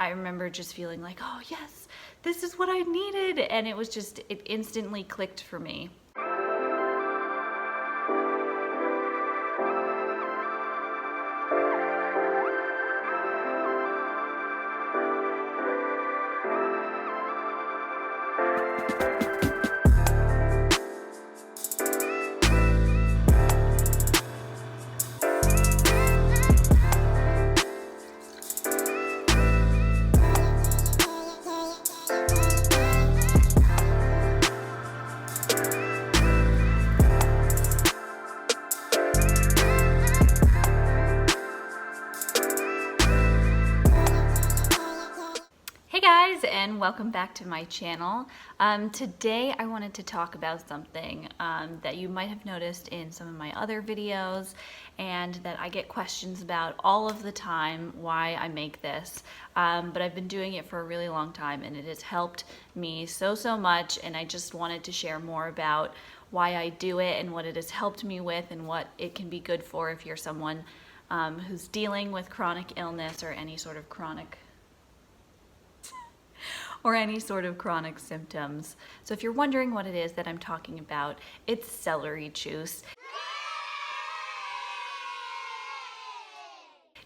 I remember just feeling like, oh yes, this is what I needed. And it instantly clicked for me. Hey guys, and welcome back to my channel. Today I wanted to talk about something that you might have noticed in some of my other videos and that I get questions about all of the time, why I make this. But I've been doing it for a really long time and it has helped me so much, and I just wanted to share more about why I do it and what it has helped me with and what it can be good for if you're someone who's dealing with chronic illness or any sort of chronic symptoms. So if you're wondering what it is that I'm talking about, it's celery juice.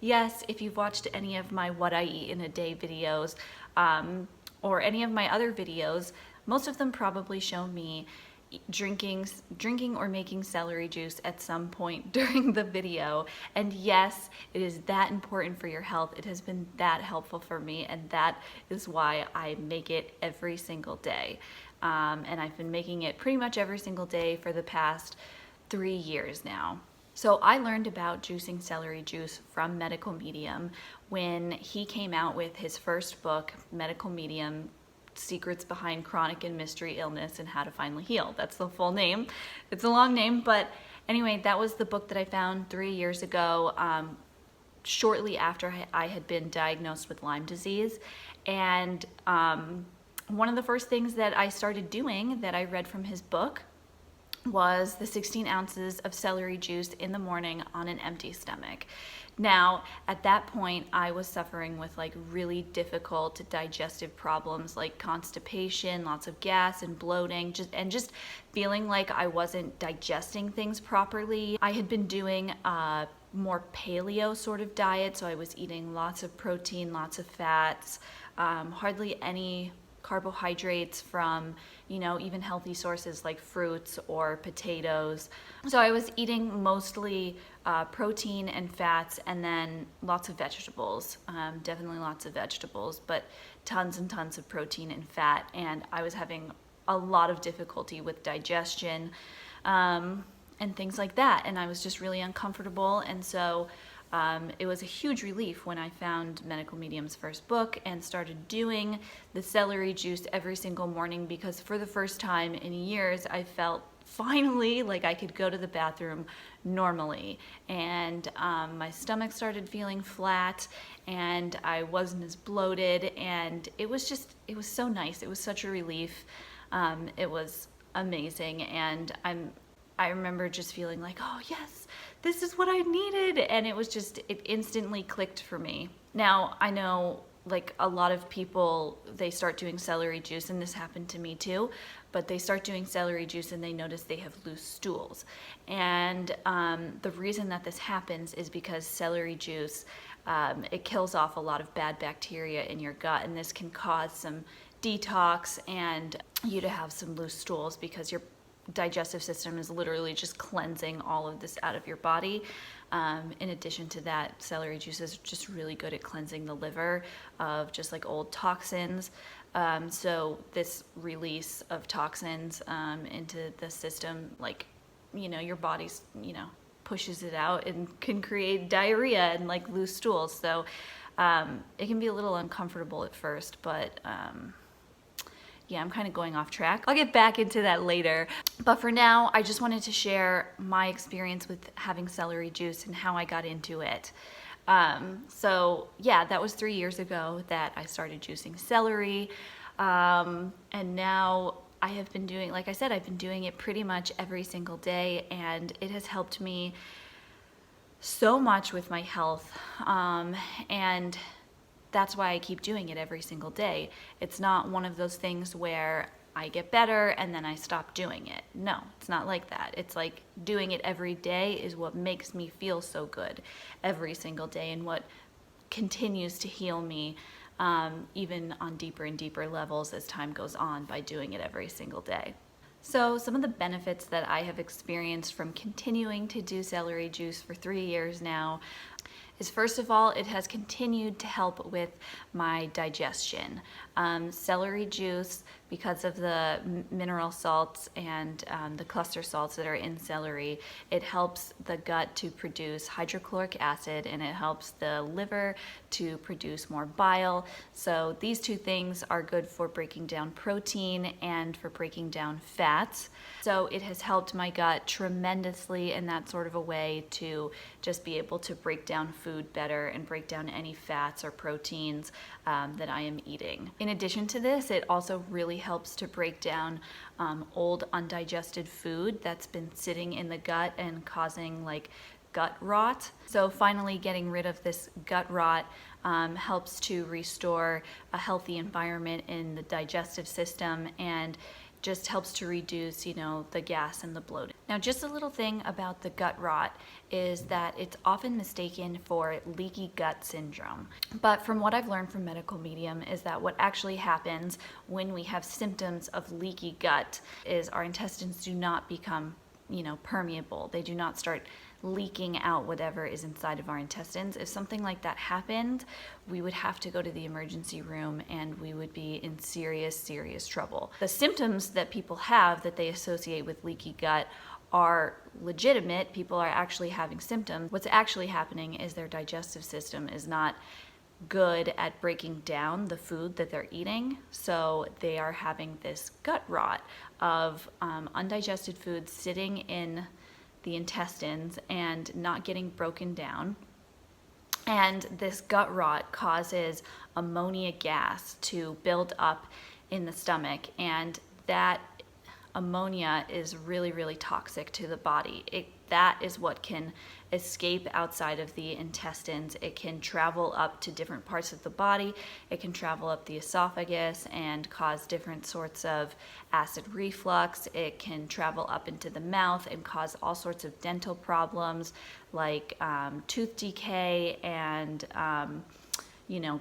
Yes, if you've watched any of my What I Eat in a Day videos, or any of my other videos, most of them probably show me drinking or making celery juice at some point during the video. And yes, it is that important for your health. It has been that helpful for me, and that is why I make it every single day. And I've been making it pretty much every single day for the past 3 years now. So I learned about juicing celery juice from Medical Medium when he came out with his first book, Medical Medium: Secrets Behind Chronic and Mystery Illness and How to Finally Heal. That's the full name. It's a long name, but anyway, that was the book that I found 3 years ago, shortly after I had been diagnosed with Lyme disease. And one of the first things that I started doing that I read from his book was the 16 ounces of celery juice in the morning on an empty stomach. Now, at that point, I was suffering with like really difficult digestive problems like constipation, lots of gas and bloating, just feeling like I wasn't digesting things properly. I had been doing a more paleo sort of diet, so I was eating lots of protein, lots of fats, hardly any carbohydrates from, even healthy sources like fruits or potatoes. So I was eating mostly protein and fats, and then lots of vegetables, definitely lots of vegetables, but tons and tons of protein and fat. And I was having a lot of difficulty with digestion and things like that. And I was just really uncomfortable. And so it was a huge relief when I found Medical Medium's first book and started doing the celery juice every single morning, because for the first time in years, I felt finally like I could go to the bathroom normally. And my stomach started feeling flat and I wasn't as bloated, and it was so nice. It was such a relief. It was amazing. And I remember just feeling like, oh yes, this is what I needed. And it instantly clicked for me. Now, I know like a lot of people, they start doing celery juice, and this happened to me too, but they start doing celery juice and they notice they have loose stools. And the reason that this happens is because celery juice, it kills off a lot of bad bacteria in your gut, and this can cause some detox and you to have some loose stools because your digestive system is literally just cleansing all of this out of your body. In addition to that, celery juice is just really good at cleansing the liver of just like old toxins. So this release of toxins into the system, like, your body's, pushes it out and can create diarrhea and like loose stools. So it can be a little uncomfortable at first, but yeah, I'm kind of going off track. I'll get back into that later. But for now, I just wanted to share my experience with having celery juice and how I got into it. So yeah, that was 3 years ago that I started juicing celery. And now I have been doing, like I said, I've been doing it pretty much every single day, and it has helped me so much with my health. And that's why I keep doing it every single day. It's not one of those things where I get better and then I stop doing it. No, it's not like that. It's like doing it every day is what makes me feel so good every single day, and what continues to heal me even on deeper and deeper levels as time goes on by doing it every single day. So some of the benefits that I have experienced from continuing to do celery juice for 3 years now is, first of all, it has continued to help with my digestion. Celery juice, because of the mineral salts and the cluster salts that are in celery, it helps the gut to produce hydrochloric acid, and it helps the liver to produce more bile. So these two things are good for breaking down protein and for breaking down fats. So it has helped my gut tremendously in that sort of a way to just be able to break down food better and break down any fats or proteins that I am eating. In addition to this, it also really helps to break down old undigested food that's been sitting in the gut and causing like gut rot. So finally getting rid of this gut rot helps to restore a healthy environment in the digestive system, and just helps to reduce, the gas and the bloating. Now, just a little thing about the gut rot is that it's often mistaken for leaky gut syndrome. But from what I've learned from medical medium is that what actually happens when we have symptoms of leaky gut is our intestines do not become, permeable. They do not start leaking out whatever is inside of our intestines. If something like that happened, we would have to go to the emergency room and we would be in serious, serious trouble. The symptoms that people have that they associate with leaky gut are legitimate. People are actually having symptoms. What's actually happening is their digestive system is not good at breaking down the food that they're eating, so they are having this gut rot of undigested food sitting in the intestines and not getting broken down. And this gut rot causes ammonia gas to build up in the stomach, and that ammonia is really, really toxic to the body. That is what can escape outside of the intestines. It can travel up to different parts of the body. It can travel up the esophagus and cause different sorts of acid reflux. It can travel up into the mouth and cause all sorts of dental problems like tooth decay and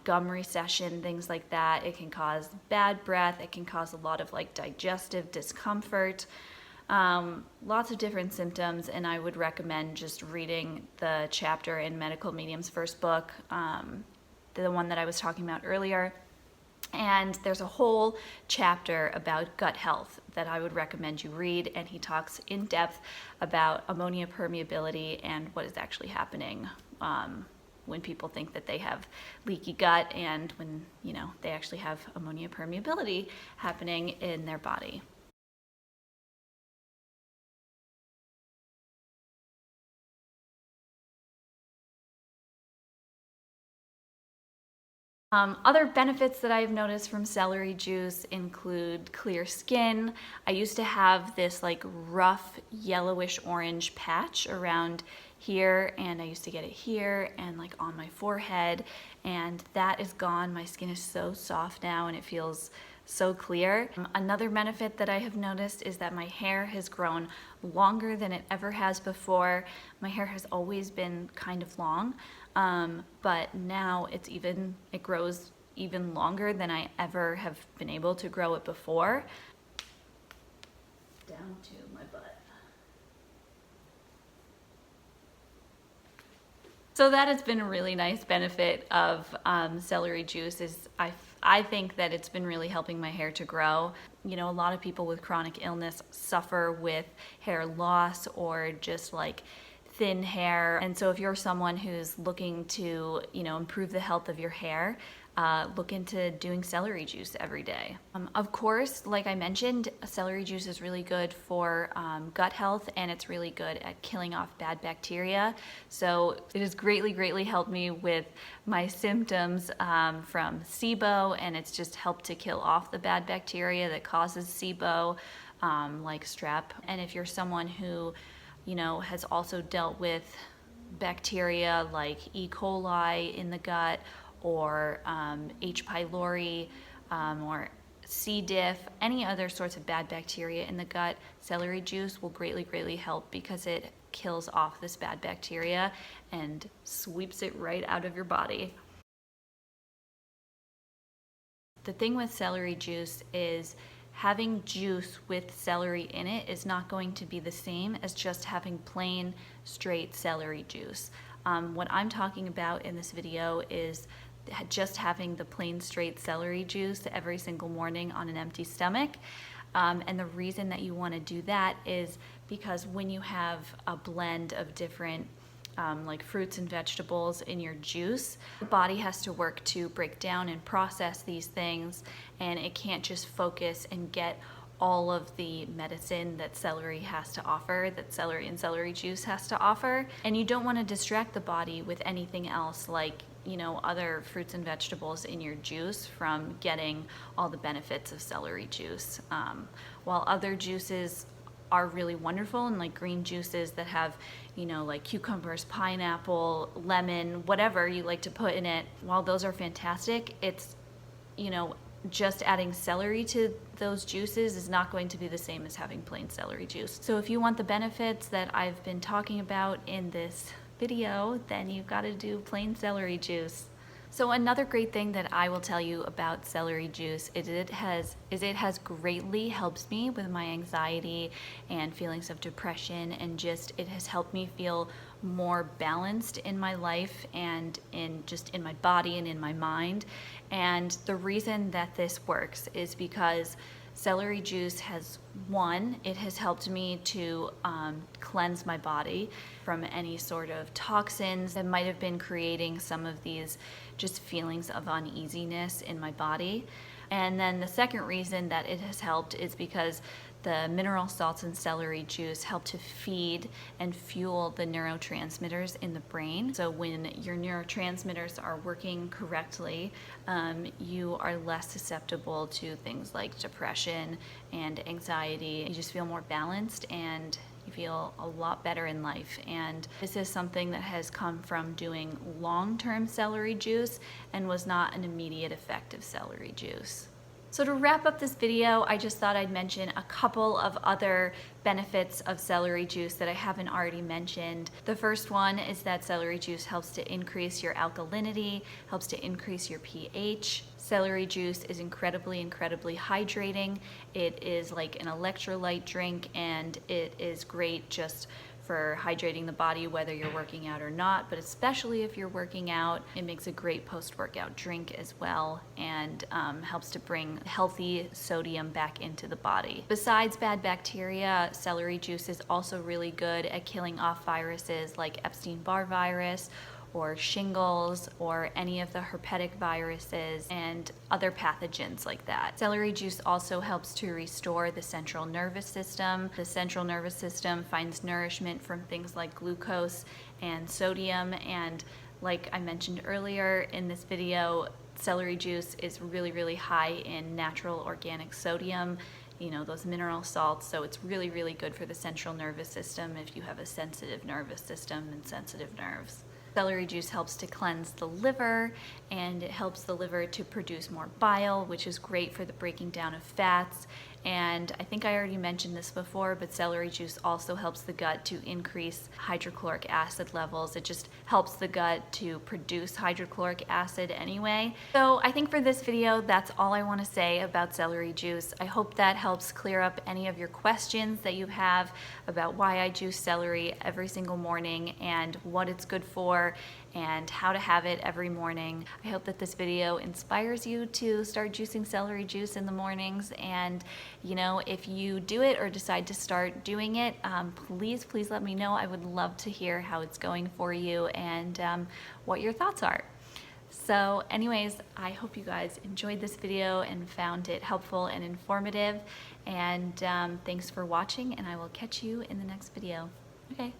gum recession, things like that. It can cause bad breath. It can cause a lot of digestive discomfort. Lots of different symptoms, and I would recommend just reading the chapter in Medical Medium's first book, the one that I was talking about earlier. And there's a whole chapter about gut health that I would recommend you read, and he talks in depth about ammonia permeability and what is actually happening when people think that they have leaky gut, and when they actually have ammonia permeability happening in their body. Other benefits that I've noticed from celery juice include clear skin. I used to have this rough yellowish orange patch around here, and I used to get it here and on my forehead, and that is gone. My skin is so soft now and it feels so clear. Another benefit that I have noticed is that my hair has grown longer than it ever has before. My hair has always been kind of long, but now it grows even longer than I ever have been able to grow it before. Down to my butt. So that has been a really nice benefit of celery juice. I think that it's been really helping my hair to grow. A lot of people with chronic illness suffer with hair loss or just thin hair. And so if you're someone who's looking to, improve the health of your hair, look into doing celery juice every day. Of course, like I mentioned, celery juice is really good for gut health, and it's really good at killing off bad bacteria. So it has greatly, greatly helped me with my symptoms from SIBO, and it's just helped to kill off the bad bacteria that causes SIBO, like strep. And if you're someone who, has also dealt with bacteria like E. coli in the gut, or H. pylori or C. diff, any other sorts of bad bacteria in the gut, celery juice will greatly help because it kills off this bad bacteria and sweeps it right out of your body. The thing with celery juice is having juice with celery in it is not going to be the same as just having plain straight celery juice. What I'm talking about in this video is just having the plain straight celery juice every single morning on an empty stomach. And the reason that you want to do that is because when you have a blend of different like fruits and vegetables in your juice, the body has to work to break down and process these things, and it can't just focus and get all of the medicine that celery has to offer, that celery and celery juice has to offer. And you don't want to distract the body with anything else like, you know, other fruits and vegetables in your juice from getting all the benefits of celery juice. While other juices are really wonderful, and like green juices that have, you know, like cucumbers, pineapple, lemon, whatever you like to put in it, while those are fantastic, it's, you know, just adding celery to those juices is not going to be the same as having plain celery juice. So if you want the benefits that I've been talking about in this video, then you've got to do plain celery juice. So another great thing that I will tell you about celery juice is it has greatly helped me with my anxiety and feelings of depression, and just it has helped me feel more balanced in my life and in my body and in my mind. And the reason that this works is because celery juice has, one, it has helped me to cleanse my body from any sort of toxins that might have been creating some of these just feelings of uneasiness in my body. And then the second reason that it has helped is because the mineral salts in celery juice help to feed and fuel the neurotransmitters in the brain. So when your neurotransmitters are working correctly, you are less susceptible to things like depression and anxiety. You just feel more balanced and you feel a lot better in life. And this is something that has come from doing long-term celery juice and was not an immediate effect of celery juice. So to wrap up this video, I just thought I'd mention a couple of other benefits of celery juice that I haven't already mentioned. The first one is that celery juice helps to increase your alkalinity, helps to increase your pH. Celery juice is incredibly hydrating. It is like an electrolyte drink, and it is great just for hydrating the body whether you're working out or not, but especially if you're working out, it makes a great post-workout drink as well, and helps to bring healthy sodium back into the body. Besides bad bacteria, celery juice is also really good at killing off viruses like Epstein-Barr virus or shingles or any of the herpetic viruses and other pathogens like that. Celery juice also helps to restore the central nervous system. The central nervous system finds nourishment from things like glucose and sodium, and like I mentioned earlier in this video, celery juice is really high in natural organic sodium, you know, those mineral salts, so it's really good for the central nervous system if you have a sensitive nervous system and sensitive nerves. Celery juice helps to cleanse the liver, and it helps the liver to produce more bile, which is great for the breaking down of fats. And I think I already mentioned this before, but celery juice also helps the gut to increase hydrochloric acid levels. It just helps the gut to produce hydrochloric acid anyway. So I think for this video, that's all I want to say about celery juice. I hope that helps clear up any of your questions that you have about why I juice celery every single morning and what it's good for and how to have it every morning. I hope that this video inspires you to start juicing celery juice in the mornings, and you know, if you do it or decide to start doing it, please let me know. I would love to hear how it's going for you and what your thoughts are. So anyways, I hope you guys enjoyed this video and found it helpful and informative, and thanks for watching, and I will catch you in the next video. Okay.